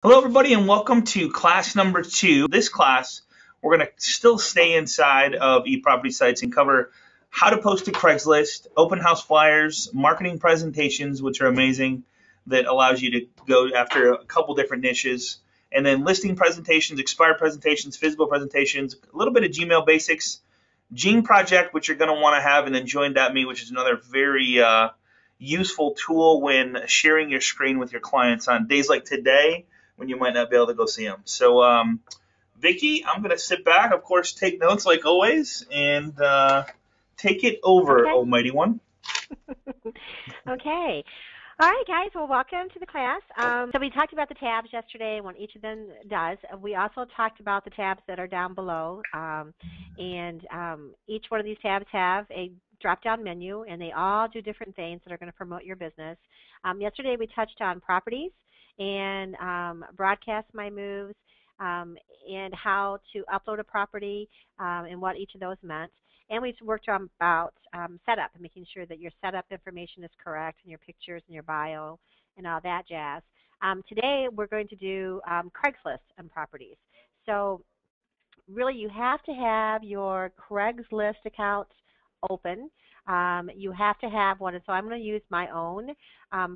Hello, everybody, and welcome to class number 2. This class, we're going to still stay inside of eProperty sites and cover how to post to Craigslist, open house flyers, marketing presentations, which are amazing, that allows you to go after a couple different niches, and then listing presentations, expired presentations, physical presentations, a little bit of Gmail basics, Gene Project, which you're going to want to have, and then Join.me, which is another very useful tool when sharing your screen with your clients on days like today when you might not be able to go see them. So, Vicky, I'm going to sit back, of course, take notes like always, and take it over, Okay. Almighty One. Okay. All right, guys. Well, welcome to the class. So we talked about the tabs yesterday and what each of them does. We also talked about the tabs that are down below, and each one of these tabs have a drop-down menu, and they all do different things that are going to promote your business. Yesterday we touched on properties and broadcast my moves, and how to upload a property, and what each of those meant. And we've worked on about setup and making sure that your setup information is correct and your pictures and your bio and all that jazz. Today we're going to do Craigslist and properties. So really you have to have your Craigslist account open. You have to have one, and so I'm going to use my own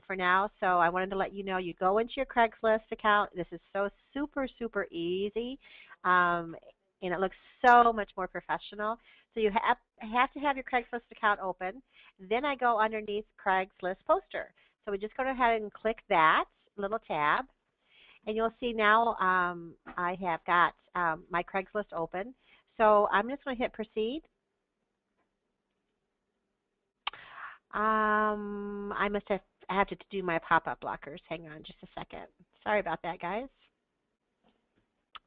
for now. So I wanted to let you know, you go into your Craigslist account. This is so super easy, and it looks so much more professional. So you have to have your Craigslist account open. Then I go underneath Craigslist poster. So we just go ahead and click that little tab, and you'll see now I have got my Craigslist open. So I'm just going to hit proceed. I have to do my pop-up blockers. Hang on just a second. Sorry about that, guys.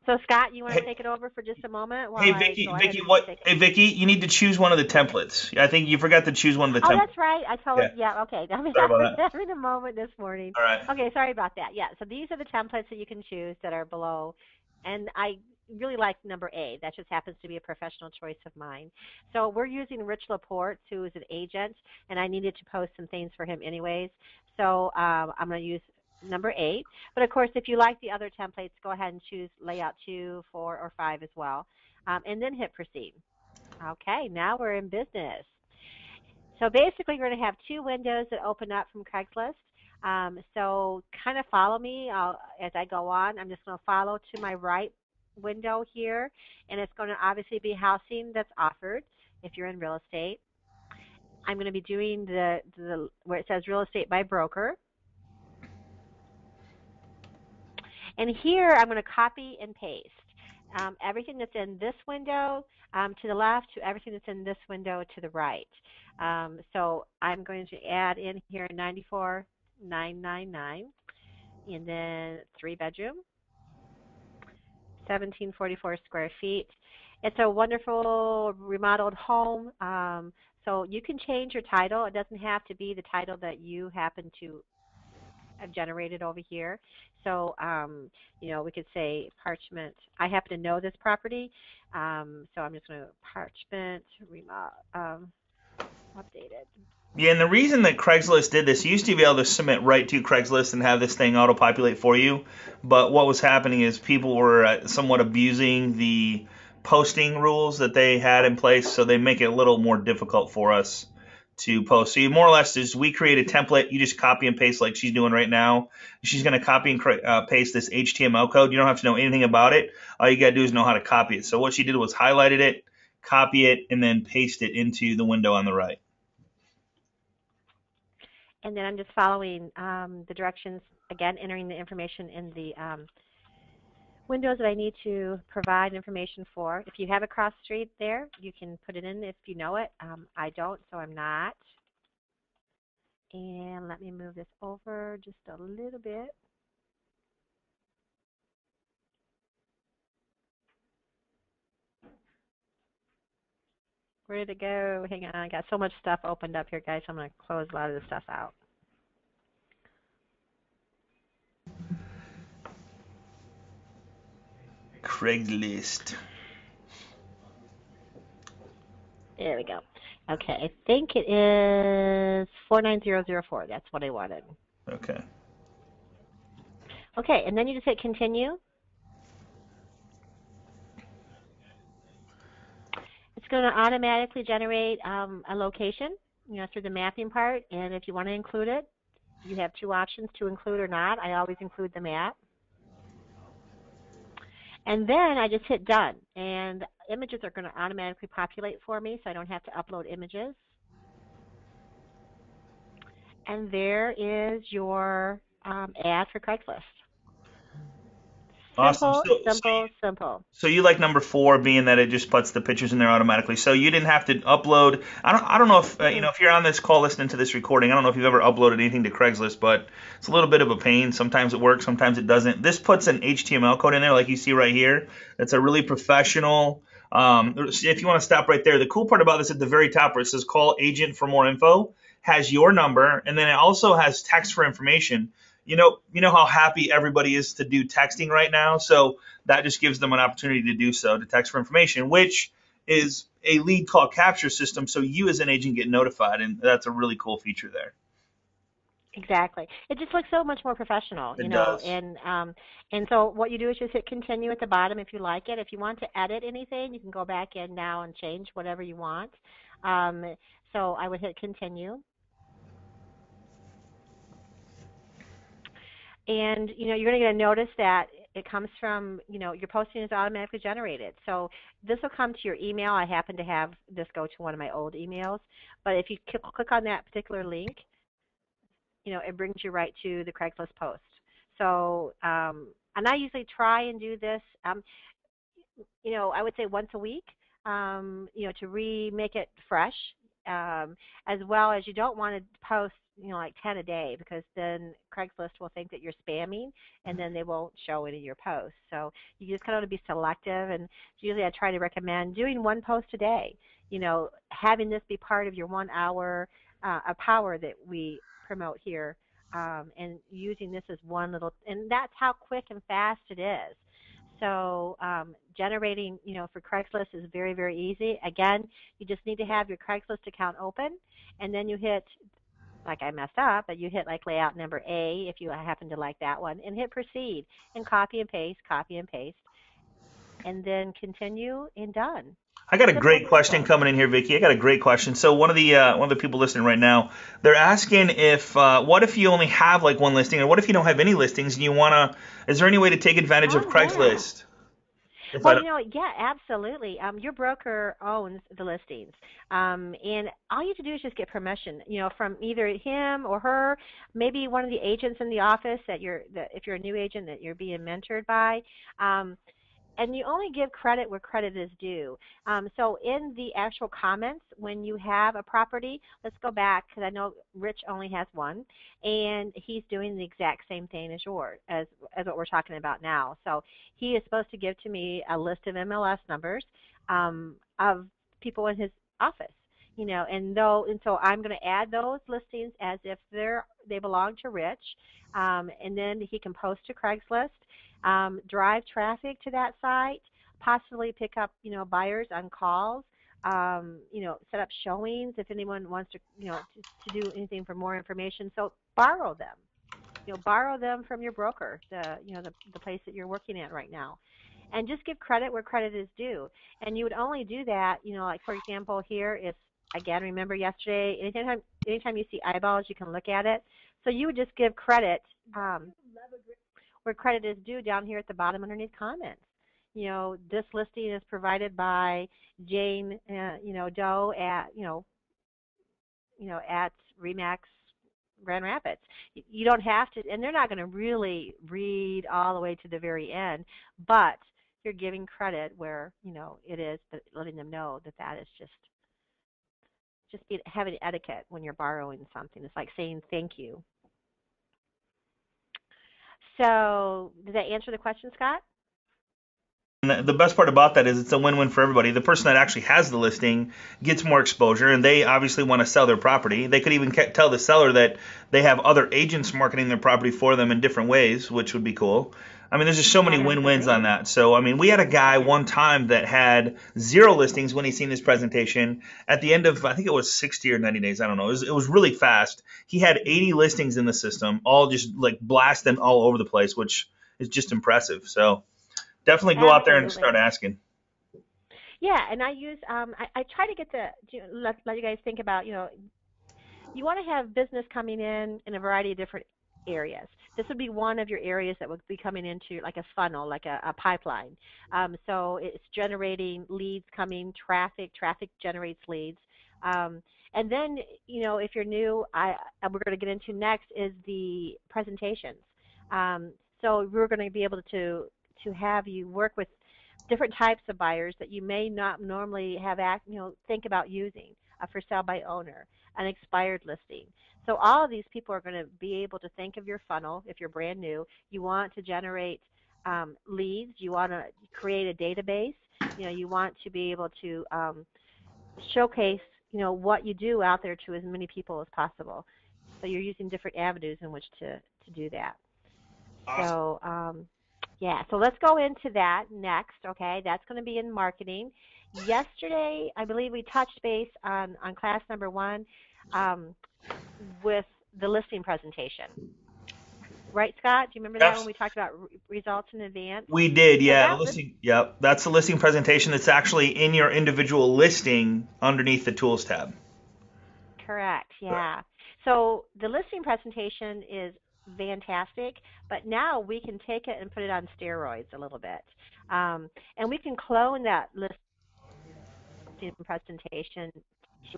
So Scott, you want to Hey, take it over for just a moment while hey, I Vicky, go ahead Vicky, and what? take. Hey, Vicky, you need to choose one of the templates. I think you forgot to choose one of the Oh, templates. that's right. I Yeah, totally, yeah, okay. I'm sorry about that. having a moment this morning. All right. Okay, sorry about that. Yeah, so these are the templates that you can choose that are below. And I really like number A. That just happens to be a professional choice of mine. So we're using Rich Laporte, who is an agent, and I needed to post some things for him anyways. So I'm going to use number 8. But of course, if you like the other templates, go ahead and choose layout 2, 4, or 5 as well. And then hit proceed. Okay, now we're in business. So basically, we're going to have two windows that open up from Craigslist. So kind of follow me as I go on. I'm just going to follow to my right window here, and it's going to obviously be housing that's offered if you're in real estate. I'm going to be doing the where it says real estate by broker. And here I'm going to copy and paste everything that's in this window to the left to everything that's in this window to the right. So I'm going to add in here 94,999, and then 3 bedroom, 1744 square feet. It's a wonderful remodeled home. So you can change your title. It doesn't have to be the title that you happen to have generated over here. So, we could say parchment. I happen to know this property, so I'm just going to parchment updated. Yeah, and the reason that Craigslist did this, you used to be able to submit right to Craigslist and have this thing auto-populate for you. But what was happening is people were somewhat abusing the posting rules that they had in place, so they make it a little more difficult for us to post. So you more or less just we create a template, you just copy and paste like she's doing right now. She's going to copy and paste this HTML code. You don't have to know anything about it. All you got to do is know how to copy it. So what she did was highlighted it, copy it, and then paste it into the window on the right. And then I'm just following the directions, again, entering the information in the windows that I need to provide information for. If you have a cross street there, you can put it in if you know it. I don't, so I'm not. And let me move this over just a little bit. Where did it go? Hang on, I got so much stuff opened up here, guys. I'm going to close a lot of this stuff out. Craigslist. There we go. Okay, I think it is 49004. That's what I wanted. Okay. Okay, and then you just hit continue. It's going to automatically generate a location, through the mapping part. And if you want to include it, you have two options, to include or not. I always include the map. And then I just hit done. And images are going to automatically populate for me, so I don't have to upload images. And there is your ad for Craigslist. Awesome. Simple. So you like number 4, being that it just puts the pictures in there automatically. So you didn't have to upload. I don't know if if you're on this call listening to this recording. I don't know if you've ever uploaded anything to Craigslist, but it's a little bit of a pain. Sometimes it works, sometimes it doesn't. This puts an HTML code in there, like you see right here. It's a really professional. If you want to stop right there, the cool part about this at the very top where it says call agent for more info has your number, and then it also has text for information. You know how happy everybody is to do texting right now, so that just gives them an opportunity to do so, to text for information, which is a lead call capture system, so you as an agent get notified, and that's a really cool feature there. Exactly. It just looks so much more professional, It does. And so what you do is just hit continue at the bottom if you like it. If you want to edit anything, you can go back in now and change whatever you want. So I would hit continue. And you're going to notice that it comes from, your posting is automatically generated. So this will come to your email. I happen to have this go to one of my old emails. But if you click on that particular link, it brings you right to the Craigslist post. So, and I usually try and do this, I would say once a week, to remake it fresh, as well as you don't want to post, like 10 a day, because then Craigslist will think that you're spamming, and then they won't show any of your posts. So you just kind of want to be selective, and usually I try to recommend doing one post a day, having this be part of your 1 hour of power that we promote here, and using this as one little, and that's how quick and fast it is. So generating, for Craigslist is very, very easy. Again, you just need to have your Craigslist account open, and then you hit, like I messed up, but you hit like layout number A if you happen to like that one, and hit proceed, and copy and paste, and then continue, and done. I got a great question coming in here, Vicki. I got a great question. So one of the people listening right now, they're asking if what if you only have like one listing, or what if you don't have any listings and you wanna? Is there any way to take advantage of Craigslist? Yeah. Well, yeah, absolutely. Your broker owns the listings, and all you have to do is just get permission, from either him or her, maybe one of the agents in the office that if you're a new agent that you're being mentored by. And you only give credit where credit is due. So in the actual comments, when you have a property, let's go back, because I know Rich only has one, and he's doing the exact same thing as yours, as what we're talking about now. So he is supposed to give to me a list of MLS numbers of people in his office. And so I'm going to add those listings as if they belong to Rich, and then he can post to Craigslist. Drive traffic to that site, possibly pick up, buyers on calls, set up showings if anyone wants to, to do anything for more information. So borrow them, borrow them from your broker, the place that you're working at right now, and just give credit where credit is due. And you would only do that, like for example here, if, again, remember yesterday, anytime you see eyeballs, you can look at it. So you would just give credit, where credit is due, down here at the bottom underneath comments. This listing is provided by Jane, Doe at, at Remax Grand Rapids. You don't have to, and they're not going to really read all the way to the very end, but you're giving credit where, it is, but letting them know that is just having etiquette when you're borrowing something. It's like saying thank you. So, does that answer the question, Scott? And the best part about that is it's a win-win for everybody. The person that actually has the listing gets more exposure, and they obviously want to sell their property. They could even tell the seller that they have other agents marketing their property for them in different ways, which would be cool. I mean, there's just so many win-wins on Absolutely. that. So, I mean, we had a guy one time that had 0 listings when he seen this presentation. At the end of, I think it was 60 or 90 days, I don't know. It was really fast. He had 80 listings in the system, all just like blasting all over the place, which is just impressive. So, definitely go out there and start Absolutely. asking. Yeah, and I use I try to get let you guys think about, you want to have business coming in a variety of different areas. This would be one of your areas that would be coming into like a funnel, like a pipeline. So it's generating leads coming, traffic generates leads. And then, if you're new, we're going to get into next is the presentations. So we're going to be able to have you work with different types of buyers that you may not normally think about using, for sale by owner, an expired listing. So all of these people are going to be able to think of your funnel. If you're brand new, you want to generate leads. You want to create a database. You want to be able to showcase, what you do out there to as many people as possible. So you're using different avenues in which to do that. Awesome. So, yeah, so let's go into that next, okay? That's going to be in marketing. Yesterday, I believe we touched base on class number one, um, with the listing presentation. Right, Scott? Do you remember that when Yes, we talked about results in advance? we did. So Yeah, the that was listing. Yep, that's the listing presentation that's actually in your individual listing underneath the tools tab. correct, yeah. So the listing presentation is fantastic, but now we can take it and put it on steroids a little bit. And we can clone that listing presentation to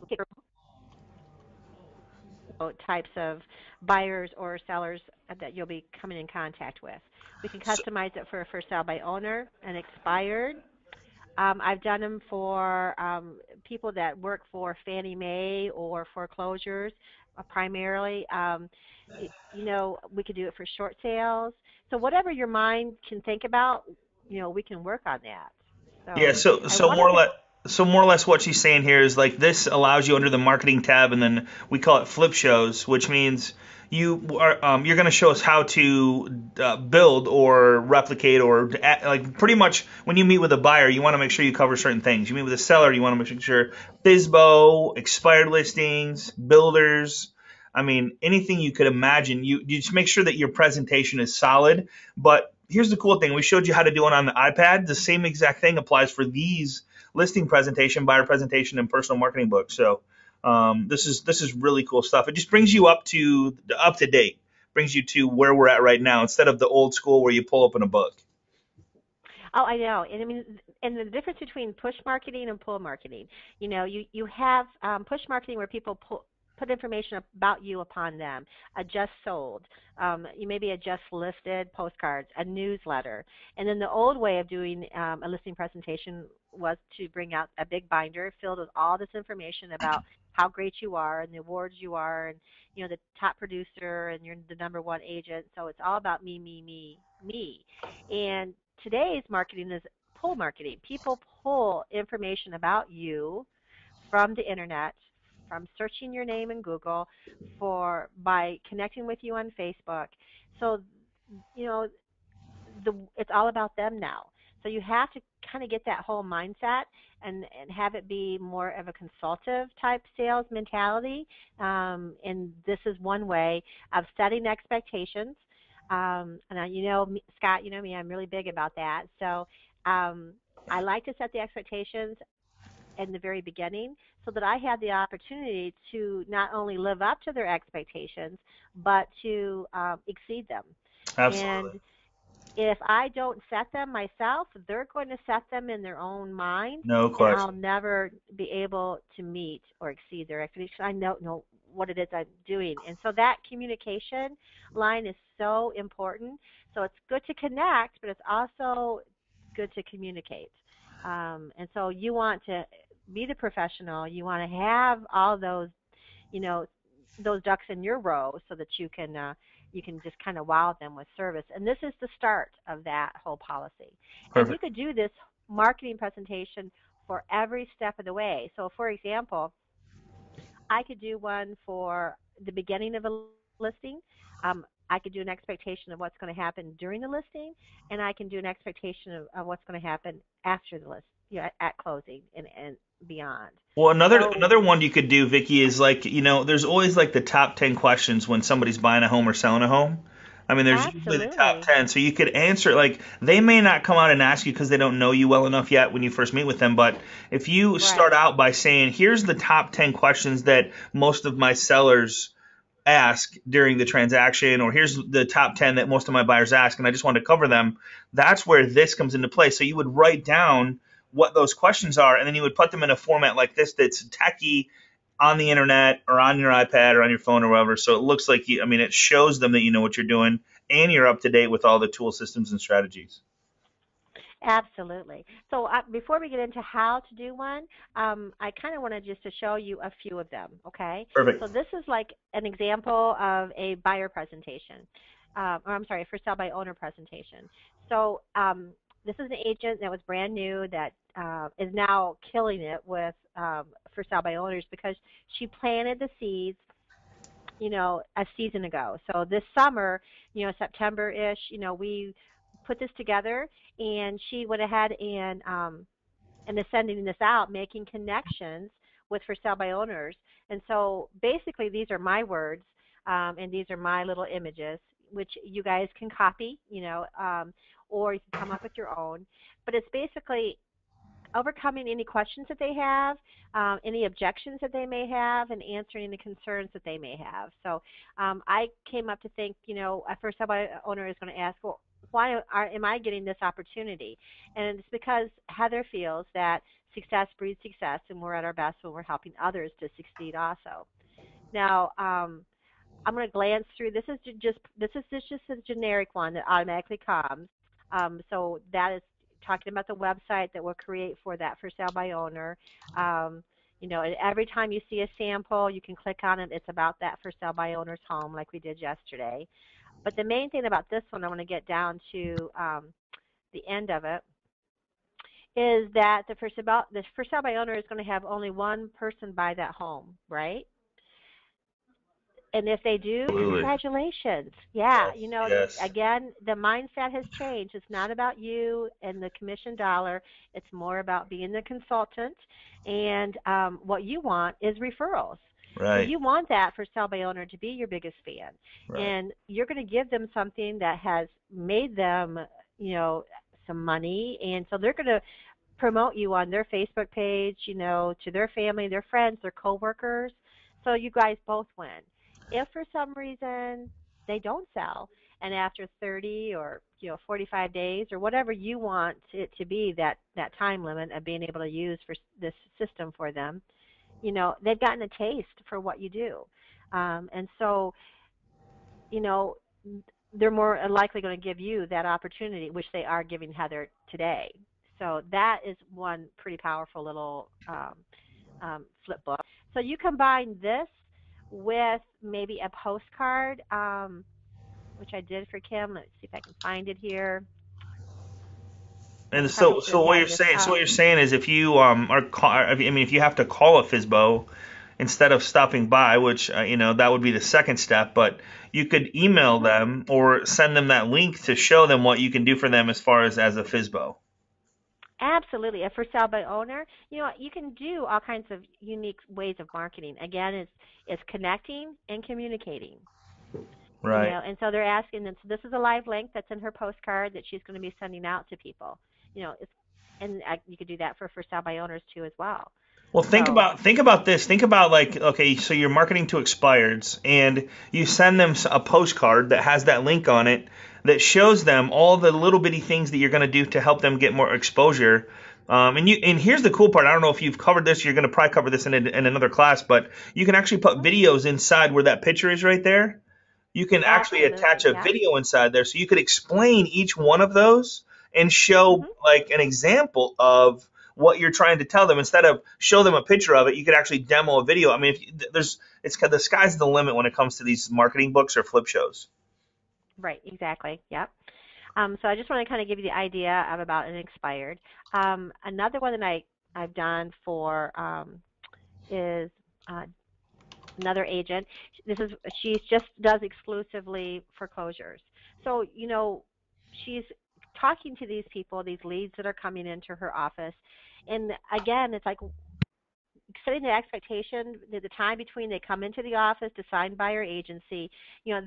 types of buyers or sellers that you'll be coming in contact with. We can So, customize it for a first sale by owner and expired. I've done them for people that work for Fannie Mae or foreclosures primarily. We could do it for short sales. So whatever your mind can think about, we can work on that. yeah, So, so and so one of more or the less, what she's saying here is like this allows you under the marketing tab, and then we call it flip shows, which means you're going to show us how to build or replicate or like pretty much when you meet with a buyer, you want to make sure you cover certain things. You meet with a seller, you want to make sure FISBO, expired listings, builders. I mean, anything you could imagine. You just make sure that your presentation is solid, but here's the cool thing. We showed you how to do it on the iPad. The same exact thing applies for these listing presentation, buyer presentation, and personal marketing books. So this is really cool stuff. It just brings you up to date, brings you to where we're at right now instead of the old school where you pull open a book. Oh, I know. And I mean, and the difference between push marketing and pull marketing, you have push marketing where people put information about you upon them, a just sold, you maybe a just listed postcards, a newsletter. And then the old way of doing a listing presentation was to bring out a big binder filled with all this information about how great you are and the awards you are and, the top producer and you're the number one agent. So it's all about me, me, me, me. And today's marketing is pull marketing. People pull information about you from the internet, from searching your name in Google, by connecting with you on Facebook. So, you know, it's all about them now. So you have to kind of get that whole mindset and have it be more of a consultative type sales mentality. And this is one way of setting expectations. Scott, you know me, I'm really big about that. So I like to set the expectations in the very beginning so that I have the opportunity to not only live up to their expectations, but to exceed them. Absolutely. And if I don't set them myself, they're going to set them in their own mind, No and I'll question. never be able to meet or exceed their expectations. I know what it is I'm doing. And so that communication line is so important. So it's good to connect, but it's also good to communicate. And so you want to be the professional. You want to have all you know, those ducks in your row so that you can just kind of wow them with service. And this is the start of that whole policy. And you Perfect. could do this marketing presentation for every step of the way. So, for example, I could do one for the beginning of a listing. Um, I could do an expectation of what's going to happen during the listing, and I can do an expectation of what's going to happen after the list, at closing and beyond. Well, So another one you could do, Vicky, is like, there's always like the top 10 questions when somebody's buying a home or selling a home. I mean, there's usually the top absolutely. 10, so you could answer, like, they may not come out and ask you because they don't know you well enough yet when you first meet with them, but if you start Right. out by saying, here's the top 10 questions that most of my sellers ask during the transaction, or here's the top 10 that most of my buyers ask, and I just want to cover them, that's where this comes into play. So you would write down what those questions are, and then you would put them in a format like this that's techy on the internet or on your iPad or on your phone or whatever. So it looks like I mean, it shows them that you know what you're doing and you're up to date with all the tool systems and strategies. Absolutely. So before we get into how to do one, I kind of wanted just to show you a few of them, okay? So Perfect. this is like an example of a buyer presentation, or I'm sorry, for sale by owner presentation. So this is an agent that was brand new that is now killing it with for sale by owners because she planted the seeds, a season ago. So this summer, September-ish, we put this together, and she went ahead and is sending this out, making connections with for sale by owners. And so basically, these are my words, and these are my little images, which you guys can copy, or you can come up with your own. But it's basically overcoming any questions that they have, any objections that they may have, and answering any concerns that they may have. So I came up to think, at first somebody owner is going to ask, well, why am I getting this opportunity? And it's because Heather feels that success breeds success, and we're at our best when we're helping others to succeed also. Now, I'm going to glance through. This is just a generic one that automatically comes. So that is talking about the website that we'll create for that for sale by owner. And every time you see a sample, you can click on it. It's about that for sale by owner's home, like we did yesterday. But the main thing about this one, I want to get down to the end of it, is that the for sale by owner is going to have only one person buy that home, right? And if they do, Absolutely. congratulations. Yeah, Yes. Yes. again, the mindset has changed. It's not about you and the commission dollar. It's more about being the consultant. And what you want is referrals. So Right. you want that for sell by owner to be your biggest fan. Right. And you're going to give them something that has made them, some money. And so they're going to promote you on their Facebook page, to their family, their friends, their coworkers. So you guys both win. If for some reason they don't sell, and after 30 or 45 days or whatever you want it to be, that time limit of being able to use for this system for them, they've gotten a taste for what you do, and so you know they're more likely going to give you that opportunity, which they are giving Heather today. So that is one pretty powerful little flip book. So you combine this with maybe a postcard, which I did for Kim. Let's see if I can find it here. I And probably should so have what had you're this saying, up. is if you I mean, if you have to call a FISBO instead of stopping by, which that would be the second step, but you could email Hmm. them or send them that link to show them what you can do for them as far as a FISBO. Absolutely. A for sale by owner, you can do all kinds of unique ways of marketing. Again, it's connecting and communicating. Right. And so they're asking them. So this is a live link that's in her postcard that she's going to be sending out to people. It's and you could do that for sale by owners too as well. Well, So think about this. Think about, like, okay, so you're marketing to expireds, and you send them a postcard that has that link on it that shows them all the little bitty things that you're going to do to help them get more exposure. And here's the cool part. I don't know if you've covered this. You're going to probably cover this in another class, but you can actually put mhm, videos inside where that picture is right there. You can actually attach absolutely, a yep. video inside there, so you could explain each one of those and show Mhm. like an example of what you're trying to tell them. Instead of show them a picture of it, you could actually demo a video. I mean, if you, there's it's the sky's the limit when it comes to these marketing books or flip shows. Right, exactly. Yep. So I just want to kind of give you the idea of about an expired. Another one that I've done for is uh, another agent. She just does exclusively foreclosures. So, she's talking to these people, these leads that are coming into her office. And again, it's like setting the expectation that the time between they come into the office to sign buyer agency,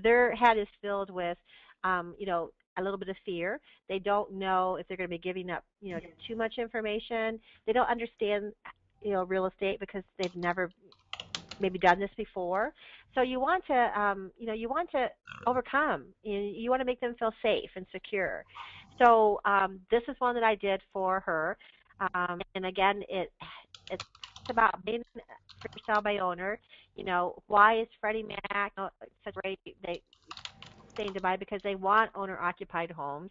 their head is filled with, a little bit of fear. They don't know if they're going to be giving up, too much information. They don't understand, real estate because they've never maybe done this before. So you want to, you want to overcome. You want to make them feel safe and secure. So this is one that I did for her. And again, it's about being for sale by owner. Why is Freddie Mac such great? They saying to buy because they want owner-occupied homes.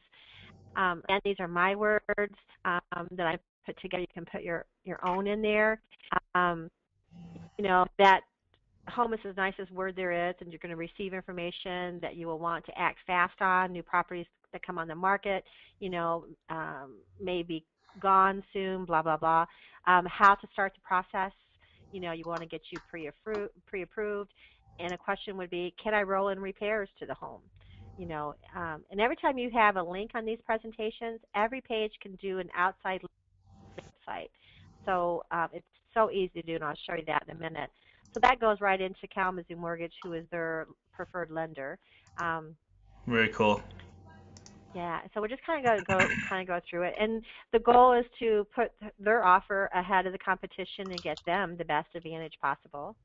And these are my words that I put together. You can put your own in there. Um, that home is as nice as word there is, and you're going to receive information that you will want to act fast on. New properties that come on the market, may be gone soon, blah, blah, blah. How to start the process. You want to get you pre-approved. And a question would be, can I roll in repairs to the home? And every time you have a link on these presentations, every page can do an outside website. So it's so easy to do, and I'll show you that in a minute. So that goes right into Kalamazoo Mortgage, who is their preferred lender. Very cool. Yeah, so we're just kind of go through it, and the goal is to put their offer ahead of the competition and get them the best advantage possible.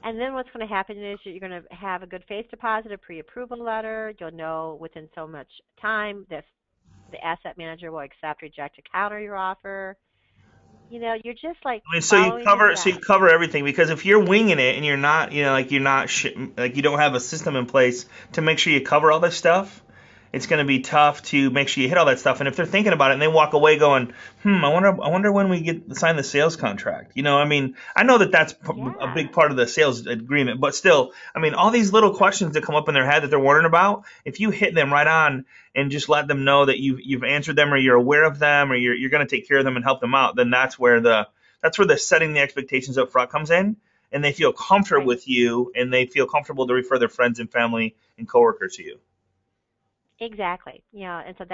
And then what's going to happen is you're going to have a good faith deposit, a pre-approval letter. You'll know within so much time that the asset manager will accept, reject, or counter your offer. You're just like So you following cover everything, because if you're winging it and you're not, like you don't have a system in place to make sure you cover all this stuff, it's going to be tough to make sure you hit all that stuff. And if they're thinking about it and they walk away going, I wonder when we sign the sales contract. I know that that's a big part of the sales agreement, but still, all these little questions that come up in their head that they're wondering about, if you hit them right on and just let them know that you've answered them, or you're aware of them, or you're going to take care of them and help them out, then that's where the setting the expectations up front comes in, and they feel comfortable with you, and they feel comfortable to refer their friends and family and coworkers to you. Exactly. And so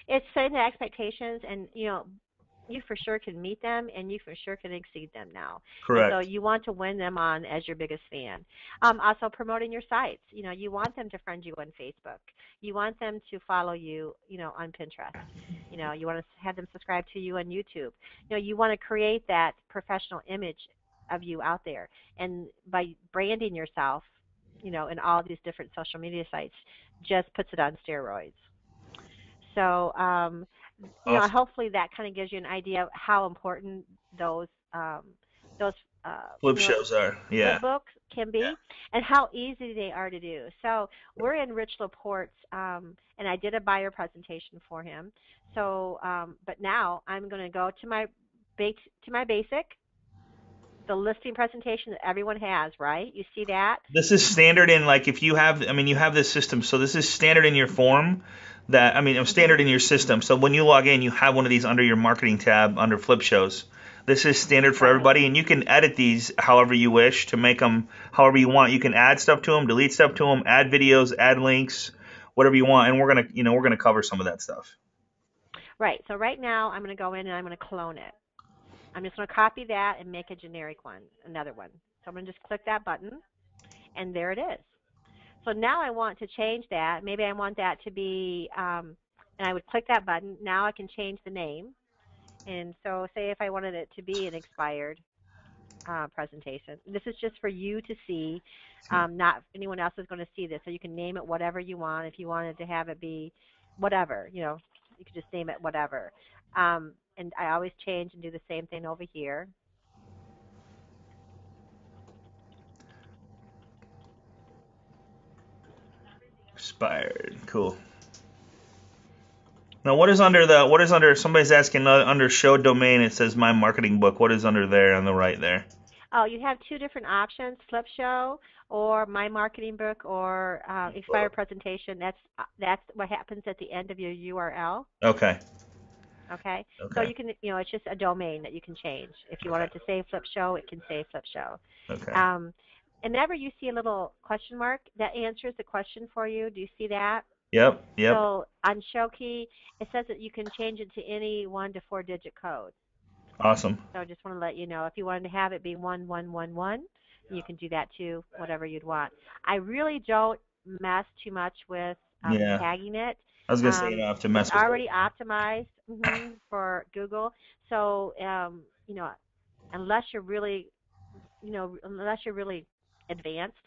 it's setting the expectations, and you for sure can meet them, and you for sure can exceed them now. Correct. And so you want to win them on as your biggest fan. Also promoting your sites. You want them to friend you on Facebook. You want them to follow you, on Pinterest. You want to have them subscribe to you on YouTube. You want to create that professional image of you out there, and by branding yourself, in all these different social media sites, just puts it on steroids. So, Awesome. hopefully that kind of gives you an idea of how important those Flip shows are. Yeah. flip books can be, and how easy they are to do. So we're in Rich Laporte's, and I did a buyer presentation for him. So, but now I'm going to go to my basic, the listing presentation that everyone has, right? You see that? This is standard in, like, if you have, you have this system. So this is standard in your form standard in your system. So when you log in, you have one of these under your marketing tab under flip shows. This is standard for everybody, and you can edit these however you wish to make them however you want. You can add stuff to them, delete stuff to them, add videos, add links, whatever you want. And we're going to cover some of that stuff. Right. So right now I'm going to go in and I'm going to clone it. I'm just going to copy that and make a generic one, another one. So I'm going to just click that button, and there it is. So now I want to change that. Maybe I want that to be, and I would click that button. Now I can change the name. And so say if I wanted it to be an expired presentation. This is just for you to see. Not anyone else is going to see this. So you can name it whatever you want. If you wanted to have it be whatever, you could just name it whatever. And I always change and do the same thing over here. Expired. Cool. Now, what is under somebody's asking under show domain, it says my marketing book. What is under there on the right there? Oh, you have two different options, flip show or my marketing book or expired presentation. That's what happens at the end of your URL. Okay. Okay? So Okay. you can, it's just a domain that you can change. If you want Okay. it to say Flip Show, it can say Flip Show. Okay. And whenever you see a little question mark, that answers the question for you. Do you see that? Yep. Yep. So on Show Key, it says that you can change it to any 1 to 4-digit code. Awesome. So I just want to let you know, if you wanted to have it be 1111, you can do that too, whatever you'd want. I really don't mess too much with Yeah. tagging it. I was gonna say you don't have to It's mess with already it. optimized for Google. So, unless you're really, unless you're really advanced,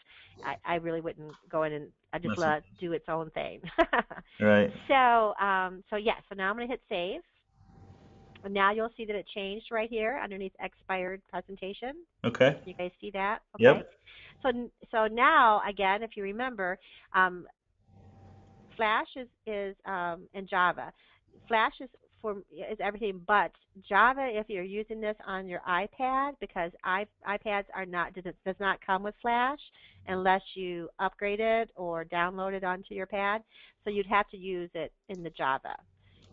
I really wouldn't go in and I just Mess with let it do its own thing. it. Right. So now I'm going to hit save. And now you'll see that it changed right here underneath expired presentation. Okay. You guys see that? Okay. Yep. So now again, if you remember, Flash is in Java. Flash is everything but Java. If you're using this on your iPad, because iPads does not come with Flash unless you upgrade it or download it onto your pad. So you'd have to use it in the Java,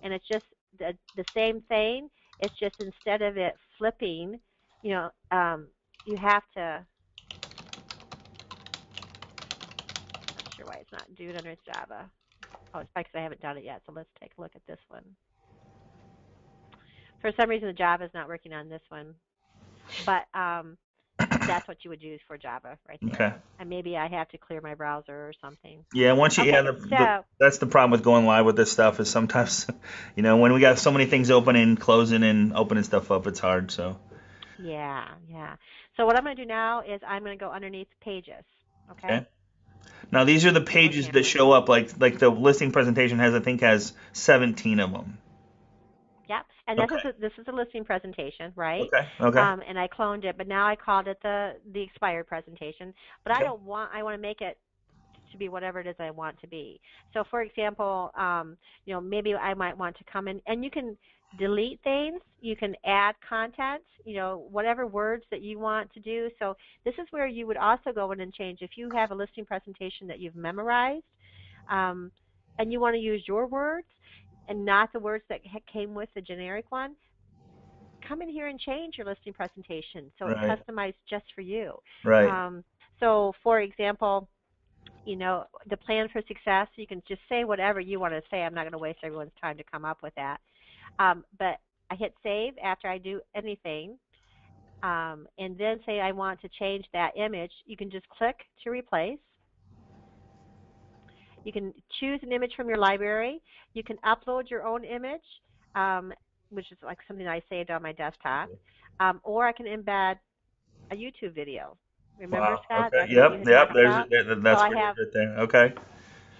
and it's just the same thing. It's just instead of it flipping, you have to. Not sure why it's not doing under Java. Oh, it's because I haven't done it yet. So let's take a look at this one. For some reason, the Java is not working on this one, but that's what you would use for Java right there. Okay. And maybe I have to clear my browser or something. Yeah. Once you Okay, so that's the problem with going live with this stuff is sometimes, when we got so many things open and closing and opening stuff up, it's hard. So. yeah. So what I'm going to do now is I'm going to go underneath Pages. Okay. Okay. Now these are the Keyboard pages that Champion. show up like the listing presentation has 17 of them. Yep. And Okay. this is a listing presentation, right? Okay. Okay. And I cloned it, but now I called it the expired presentation. But Okay. I want to make it to be whatever it is I want to be. So for example, maybe I might want to come in and you can delete things, you can add content, whatever words that you want to do. So this is where you would also go in and change. If you have a listing presentation that you've memorized, and you want to use your words and not the words that came with the generic one, come in here and change your listing presentation so it's Right. customized just for you. Right. So for example, the plan for success, you can just say whatever you want to say. I'm not going to waste everyone's time to come up with that. But I hit save after I do anything, and then say I want to change that image. You can just click to replace. You can choose an image from your library. You can upload your own image, which is like something I saved on my desktop, or I can embed a YouTube video. Remember, Wow. Scott? Okay. That's what you Yep. had Yep. talked There's about. So that's I where it is have right there. Okay.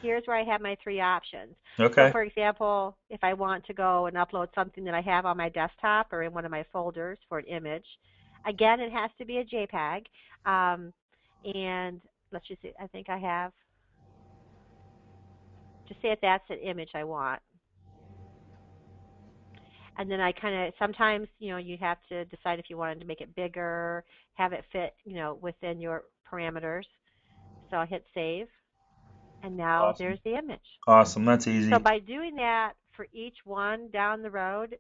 here's where I have my 3 options. So Okay. for example, if I want to go and upload something that I have on my desktop or in one of my folders for an image, again, it has to be a JPEG. And let's just see, I think I have, just say if that's an image I want. And then I kind of, sometimes, you have to decide if you wanted to make it bigger, have it fit, within your parameters. So I'll hit save. And now Awesome. there's the image. Awesome. That's So easy. by doing that for each one down the road,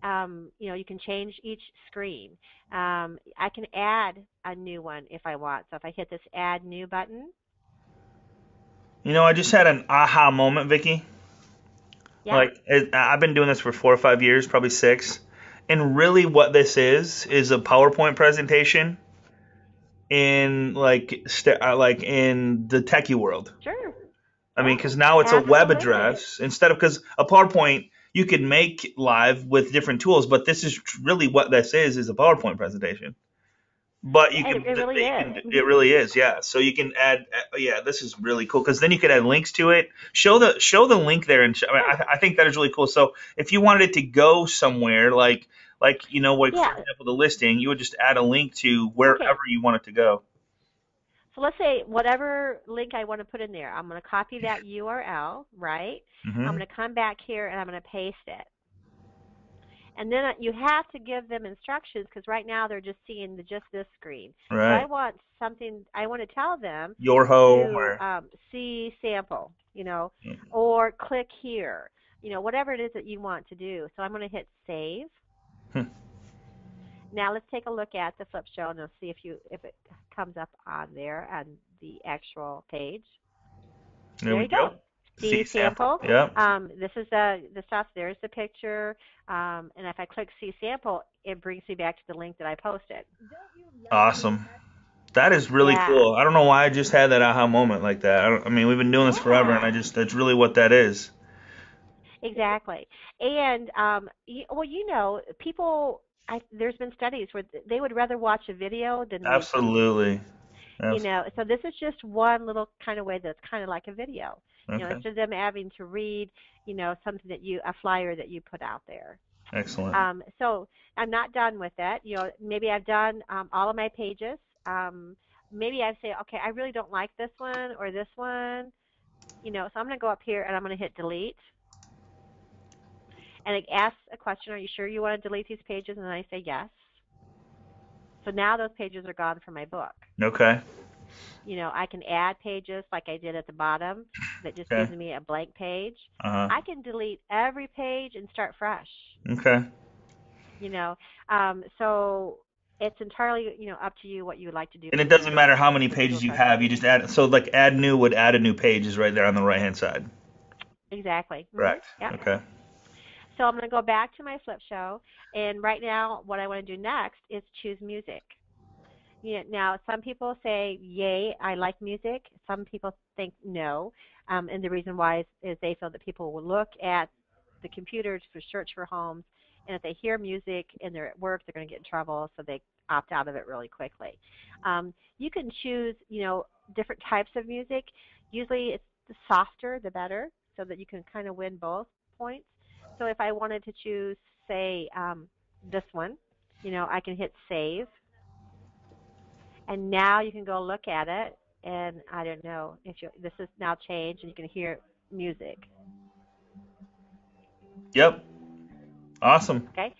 you can change each screen. I can add a new one if I want. So if I hit this Add New button, I just had an aha moment, Vicky. yeah, I've been doing this for 4 or 5 years, probably 6. And really what this is a PowerPoint presentation in like in the techie world. sure, I mean, yeah, because now it's a web absolutely. address instead of because a PowerPoint you could make live with different tools, but this is really what this is a PowerPoint presentation. But you Yeah, can, it really they is. can, it really is, yeah. So you can add, yeah, this is really cool because then you can add links to it. Show the link there, and I, mean, Sure. I think that is really cool. So if you wanted it to go somewhere, like for Yeah. example, the listing, you would just add a link to Okay. wherever you want it to go. So let's say whatever link I want to put in there, I'm going to copy that URL, right? I'm Hmm. going to come back here and I'm going to paste it. And then you have to give them instructions because right now they're just seeing just this screen. So I Right. want something, I want to tell them Your home to or see sample, or click here. whatever it is that you want to do. So I'm going to hit save. Hmm. Now let's take a look at the flip show and let's see if it comes up on there on the actual page. There There we you go. go. See sample. Yep. This is the stuff. There's the picture. And if I click see sample, it brings me back to the link that I posted. Awesome. That is really Yeah. cool. I don't know why I just had that aha moment like that. I mean, we've been doing this forever, and Yeah. that's really what that is. Exactly. And people. There's been studies where they would rather watch a video than read something. Absolutely. So this is just one little kind of way that's kind of like a video. Okay. Instead of them having to read, something a flyer that you put out there. Excellent. So I'm not done with that. Maybe I've done all of my pages. Maybe I say, okay, I really don't like this one or this one. So I'm going to go up here and I'm going to hit delete. And it asks a question, are you sure you want to delete these pages? And then I say yes. So now those pages are gone from my book. Okay. I can add pages like I did at the bottom that just Okay. gives me a blank page. Uh-huh. I can delete every page and start fresh. Okay. So it's entirely, up to you what you would like to do. And it doesn't matter how many with your pages you have, you just add. So like add new would add a new page is right there on the right hand side. Exactly. Correct. Yep. Okay. So I'm going to go back to my flip show, and right now what I want to do next is choose music. Now, some people say, yay, I like music. Some people think no. And the reason why is they feel that people will look at the computers for search for homes, and if they hear music and they're at work, they're going to get in trouble, so they opt out of it really quickly. You can choose, different types of music. Usually it's the softer, the better, so that you can kind of win both points. So if I wanted to choose, say, this one, I can hit save. And now you can go look at it, and I don't know if this is now changed, and you can hear music. Yep. Awesome. Okay,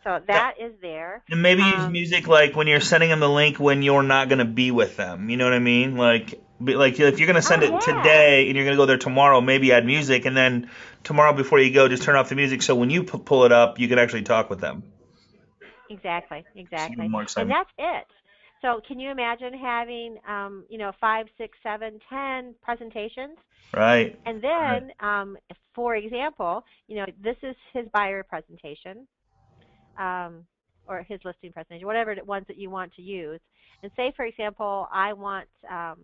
so that is there. And maybe use music like when you're sending them the link when you're not going to be with them. You know what I mean? Like if you're going to send it today and you're going to go there tomorrow, maybe add music, and then tomorrow before you go, just turn off the music so when you pull it up, you can actually talk with them. Exactly. More And that's it. So can you imagine having, 5, 6, 7, 10 presentations? Right. And then, for example, this is his buyer presentation, or his listing presentation, whatever the ones that you want to use. And say, for example, I want, let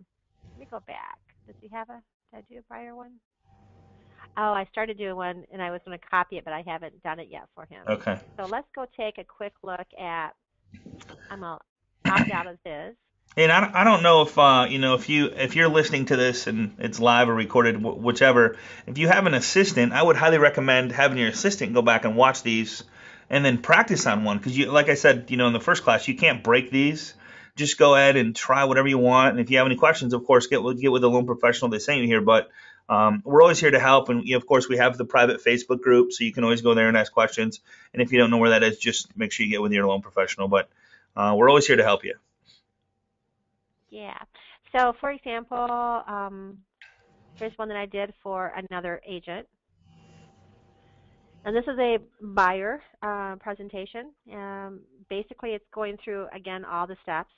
me go back. Did I do a buyer one? Oh, I started doing one, and I was going to copy it, but I haven't done it yet for him. Okay. So let's go take a quick look at, I'm going to opt out of his. And I don't know if if you're listening to this and it's live or recorded, whichever. If you have an assistant, I would highly recommend having your assistant go back and watch these, and then practice on one because like I said, in the first class, you can't break these. Just go ahead and try whatever you want. And if you have any questions, of course, get with a loan professional. They sent you here, but we're always here to help. And of course, we have the private Facebook group, so you can always go there and ask questions. And if you don't know where that is, just make sure you get with your loan professional. But we're always here to help you. Yeah. So, for example, here's one that I did for another agent. And this is a buyer presentation. Basically, it's going through, again, all the steps.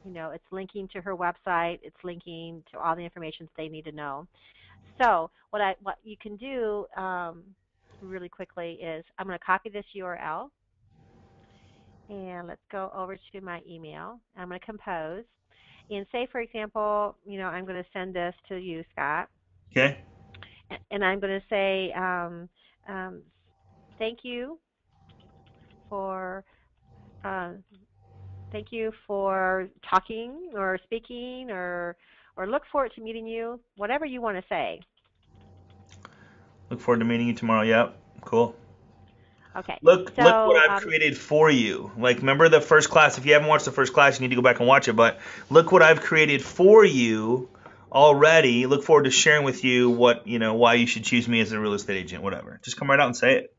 It's linking to her website. It's linking to all the information that they need to know. So what you can do really quickly is I'm going to copy this URL. And let's go over to my email. I'm going to compose. And say, for example, I'm going to send this to you, Scott. Okay. And I'm going to say, thank you for talking or speaking, or look forward to meeting you. Whatever you want to say. Look forward to meeting you tomorrow. Yep. Cool. Okay. Look what I've created for you. Like, remember the first class? If you haven't watched the first class, you need to go back and watch it. But look what I've created for you already. Look forward to sharing with you why you should choose me as a real estate agent, whatever. Just come right out and say it.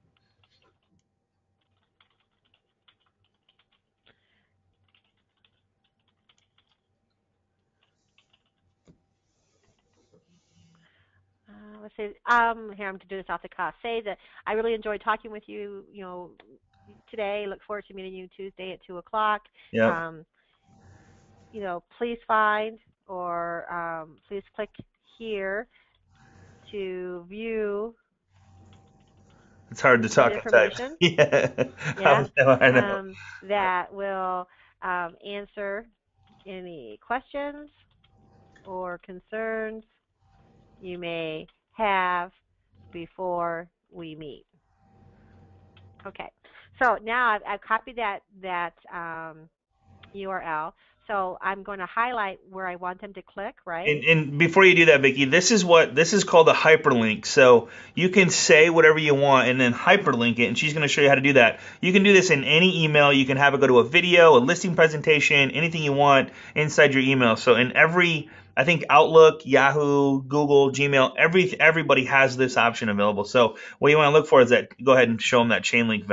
say, here, I'm going to do this off the cuff. Say that I really enjoyed talking with you, today. Look forward to meeting you Tuesday at 2 o'clock. Yep. Please find or please click here to view It's hard to that talk and type. information. Yeah. Yeah, I know. that will answer any questions or concerns you may have before we meet. Okay, so now I've copied that URL. So I'm going to highlight where I want them to click, right? And before you do that, Vicky, this is called a hyperlink. So you can say whatever you want and then hyperlink it, and she's going to show you how to do that. You can do this in any email. You can have it go to a video, a listing presentation, anything you want inside your email. So in every, I think Outlook, Yahoo, Google, Gmail, everybody has this option available. So what you want to look for is that. Go ahead and show them that chain link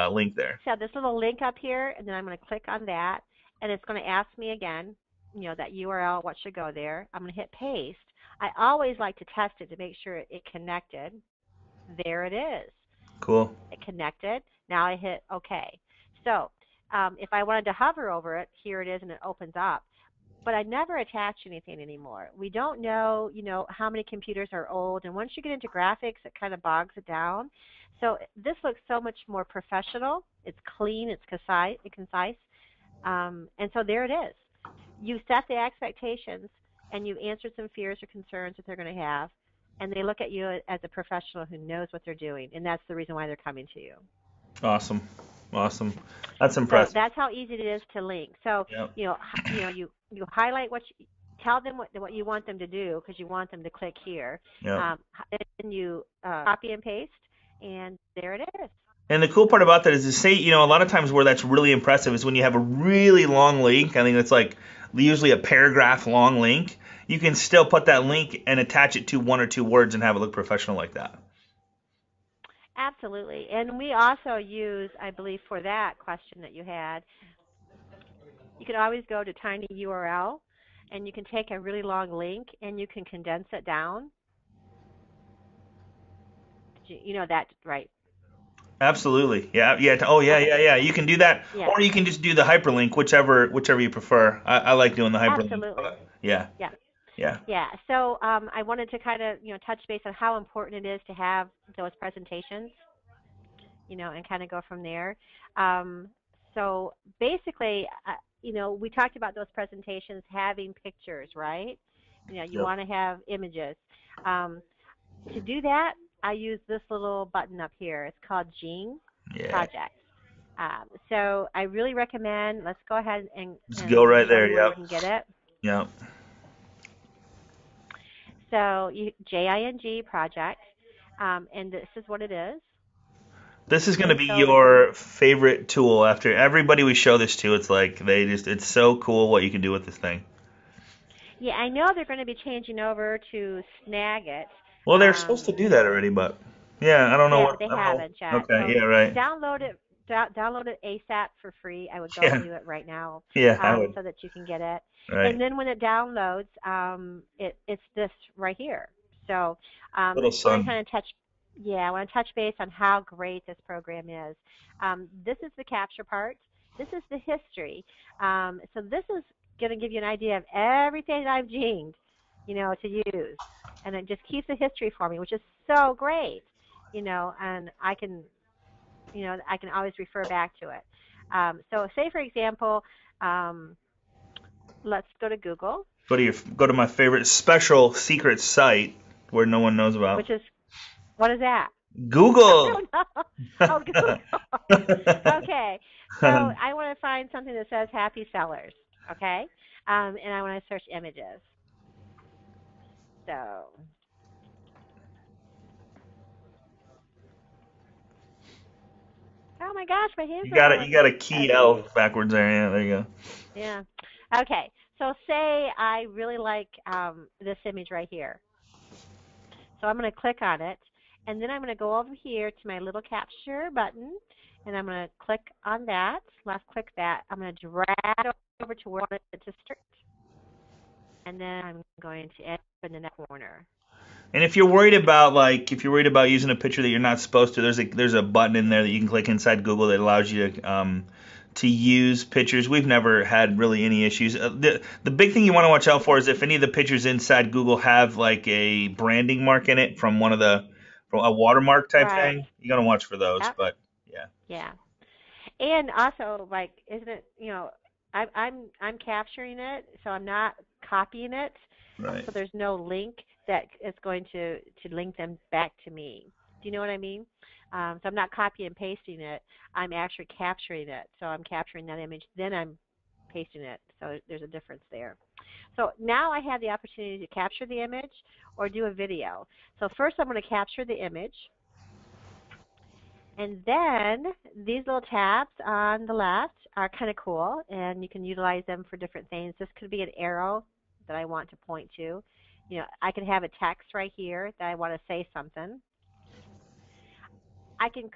link there. So this little link up here, and then I'm going to click on that, and it's going to ask me again, that URL, what should go there. I'm going to hit paste. I always like to test it to make sure it connected. There it is. Cool. It connected. Now I hit OK. So if I wanted to hover over it, here it is, and it opens up. But I never attach anything anymore. We don't know, how many computers are old, and once you get into graphics, it kind of bogs it down. So this looks so much more professional. It's clean. It's concise. And so there it is. You set the expectations, and you answered some fears or concerns that they're going to have, and they look at you as a professional who knows what they're doing, and that's the reason why they're coming to you. Awesome. That's So impressive. that's how easy it is to link. So Yep. you highlight tell them what you want them to do, because you want them to click here. Yep. Then you copy and paste, and there it is. And the cool part about that is to say, a lot of times where that's really impressive is when you have a really long link. I think it's like usually a paragraph long link. You can still put that link and attach it to one or two words and have it look professional like that. Absolutely. And we also use, I believe, for that question that you had, you can always go to tinyURL, and you can take a really long link and you can condense it down. You know that, right? Absolutely. Yeah. Yeah. Oh, yeah. Okay. Yeah. Yeah. You can do that, Yeah. or you can just do the hyperlink, whichever you prefer. I like doing the hyperlink. Absolutely. Yeah. Yeah. Yeah. Yeah. So I wanted to kind of touch base on how important it is to have those presentations, and kind of go from there. So basically, we talked about those presentations having pictures, right? You Yep. want to have images. To do that, I use this little button up here. It's called Jing Yeah. Project. So I really recommend, let's go ahead and Just go right show there. you where you Yep. can get it. Yep. So Jing Project, and this is what it is. This is going to And be so your favorite tool after everybody we show this to. It's like it's so cool what you can do with this thing. yeah, I know they're going to be changing over to Snagit. Well, they're supposed to do that already, but yeah, I don't know Yeah, what. but they I don't know. haven't yet. Okay. So Yeah. Right. download it. Download it ASAP for free. I would go Yeah. and do it right now, Yeah. I would. so that you can get it. Right. And then when it downloads, it's this right here. So I Little just want to sun. kind of touch. Yeah, I want to touch base on how great this program is. This is the capture part. This is the history. So this is going to give you an idea of everything that I've jinged, to use, and it just keeps the history for me, which is so great. And I can always refer back to it. So say, for example, let's go to Google. Go to my favorite special secret site where no one knows about. Which is, what is that? I Google. don't know. Oh, Google. Okay. So I want to find something that says happy sellers, okay? And I want to search images. So, oh my gosh, my hands You are got all it. You got a key L okay. backwards there. Yeah, there you go. Yeah. Okay. So say I really like this image right here. So I'm going to click on it, and then I'm going to go over here to my little capture button, and I'm going to click on that, left click that. I'm going to drag it over to where I want it to start, and then I'm going to end in the next corner. And if you're worried about using a picture that you're not supposed to, there's a button in there that you can click inside Google that allows you to use pictures. We've never had really any issues. The big thing you want to watch out for is if any of the pictures inside Google have like a branding mark in it from from a watermark type Right. thing. You gotta watch for those. Yep. But yeah, Yeah. And also, like, isn't it? I'm capturing it, so I'm not copying it. right. So there's no link that is going to link them back to me. Do you know what I mean? So I'm not copy and pasting it. I'm actually capturing it. So I'm capturing that image, then I'm pasting it. So there's a difference there. So now I have the opportunity to capture the image or do a video. So first I'm going to capture the image. And then these little tabs on the left are kind of cool, and you can utilize them for different things. This could be an arrow that I want to point to. I can have a text right here that I want to say something. I can,